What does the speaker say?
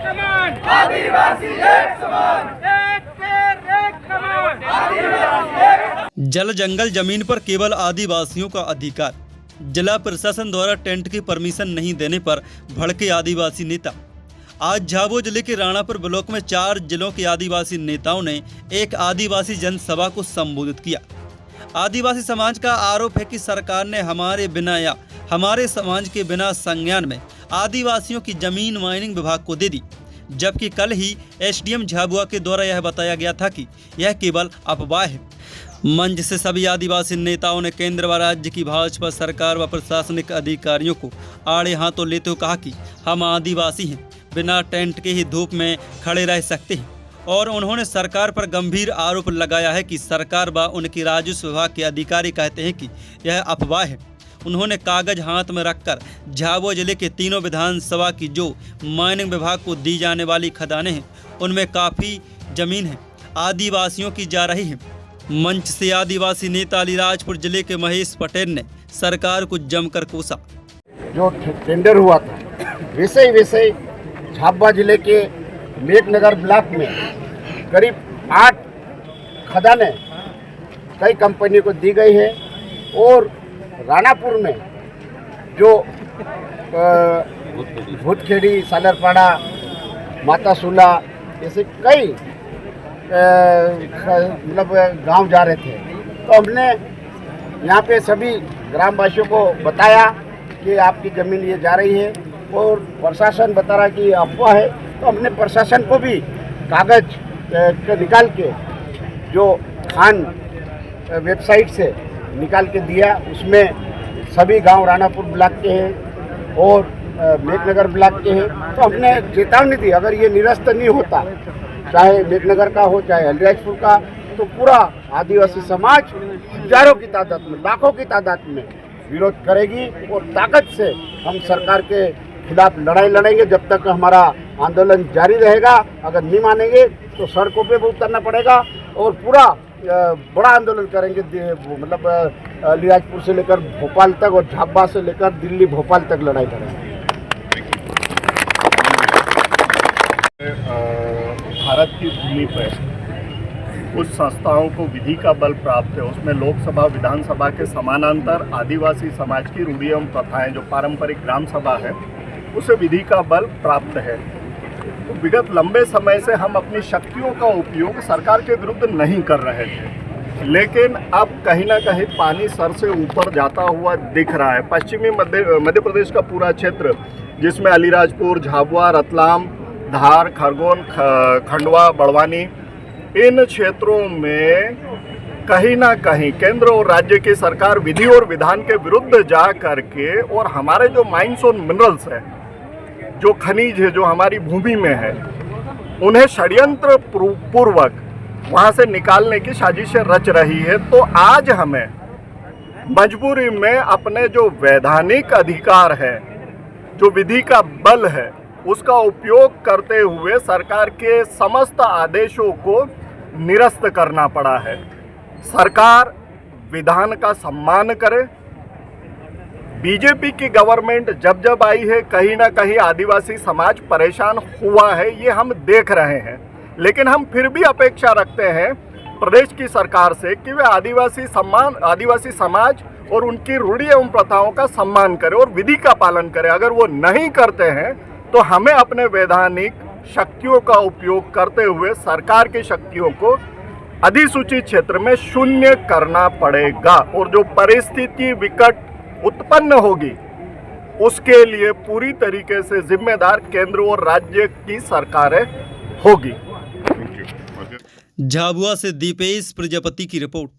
कमान, आदिवासी एक समान, एक पेड़ एक कमान, आदिवासी एक। जल जंगल जमीन पर केवल आदिवासियों का अधिकार। जिला प्रशासन द्वारा टेंट की परमिशन नहीं देने पर भड़के आदिवासी नेता। आज झाबुआ जिले के राणापुर ब्लॉक में 4 जिलों के आदिवासी नेताओं ने एक आदिवासी जनसभा को संबोधित किया। आदिवासी समाज का आरोप है कि सरकार ने हमारे बिना या हमारे समाज के बिना संज्ञान में आदिवासियों की जमीन माइनिंग विभाग को दे दी, जबकि कल ही एसडीएम झाबुआ के द्वारा यह बताया गया था कि यह केवल अफवाह है। मंच से सभी आदिवासी नेताओं ने केंद्र व राज्य की भाजपा सरकार व प्रशासनिक अधिकारियों को आड़े हाथों लेते हुए कहा कि हम आदिवासी हैं, बिना टेंट के ही धूप में खड़े रह सकते हैं। और उन्होंने सरकार पर गंभीर आरोप लगाया है कि सरकार व उनकी राजस्व विभाग के अधिकारी कहते हैं कि यह अफवाह है। उन्होंने कागज हाथ में रखकर झाबुआ जिले के तीनों विधानसभा की जो माइनिंग विभाग को दी जाने वाली खदानें हैं, उनमें काफ़ी जमीन है आदिवासियों की जा रही है। मंच से आदिवासी नेता अलीराजपुर जिले के महेश पटेल ने सरकार को जमकर कोसा। जो टेंडर हुआ था वैसे ही झाबुआ जिले के मेघनगर ब्लॉक में करीब 8 खदानें कई कंपनी को दी गई है और राणापुर में जो भूतखेड़ी, सालरपाड़ा, मातासुला ऐसे कई मतलब गांव जा रहे थे, तो हमने यहाँ पे सभी ग्रामवासियों को बताया कि आपकी ज़मीन ये जा रही है और प्रशासन बता रहा कि अफवाह है। तो हमने प्रशासन को भी कागज निकाल के जो खान वेबसाइट से निकाल के दिया, उसमें सभी गांव राणापुर ब्लॉक के हैं और मेघनगर ब्लॉक के हैं। तो हमने चेतावनी दी, अगर ये निरस्त नहीं होता, चाहे मेघनगर का हो चाहे अलीराजपुर का, तो पूरा आदिवासी समाज हजारों की तादाद में, लाखों की तादाद में विरोध करेगी और ताकत से हम सरकार के खिलाफ लड़ाई लड़ेंगे जब तक हमारा आंदोलन जारी रहेगा। अगर नहीं मानेंगे तो सड़कों पे भी उतरना पड़ेगा और पूरा बड़ा आंदोलन करेंगे, मतलब अलीराजपुर से लेकर भोपाल तक और झाबुआ से लेकर दिल्ली भोपाल तक लड़ाई करेंगे। भारत की भूमि पर कुछ संस्थाओं को विधि का बल प्राप्त है, उसमें लोकसभा विधानसभा के समानांतर आदिवासी समाज की रूढ़ी एवं प्रथाएं जो पारंपरिक ग्राम सभा है उसे विधि का बल प्राप्त है। तो विगत लंबे समय से हम अपनी शक्तियों का उपयोग सरकार के विरुद्ध नहीं कर रहे थे, लेकिन अब कहीं ना कहीं पानी सर से ऊपर जाता हुआ दिख रहा है। पश्चिमी मध्य प्रदेश का पूरा क्षेत्र जिसमें अलीराजपुर, झाबुआ, रतलाम, धार, खरगोन, खंडवा, बड़वानी, इन क्षेत्रों में कहीं ना कहीं केंद्र और राज्य की सरकार विधि और विधान के विरुद्ध जा करके और हमारे जो माइंस और मिनरल्स है, जो खनिज है, जो हमारी भूमि में है, उन्हें षड्यंत्र पूर्वक वहाँ से निकालने की साजिशें रच रही है। तो आज हमें मजबूरी में अपने जो वैधानिक अधिकार है, जो विधि का बल है, उसका उपयोग करते हुए सरकार के समस्त आदेशों को निरस्त करना पड़ा है। सरकार विधान का सम्मान करे। बीजेपी की गवर्नमेंट जब आई है, कहीं ना कहीं आदिवासी समाज परेशान हुआ है, ये हम देख रहे हैं, लेकिन हम फिर भी अपेक्षा रखते हैं प्रदेश की सरकार से कि वे आदिवासी समाज और उनकी रूढ़ी एवं प्रथाओं का सम्मान करे और विधि का पालन करे। अगर वो नहीं करते हैं तो हमें अपने वैधानिक शक्तियों का उपयोग करते हुए सरकार की शक्तियों को अधिसूचित क्षेत्र में शून्य करना पड़ेगा और जो परिस्थिति विकट उत्पन्न होगी उसके लिए पूरी तरीके से जिम्मेदार केंद्र और राज्य की सरकारें होगी। झाबुआ से दीपेश प्रजापति की रिपोर्ट।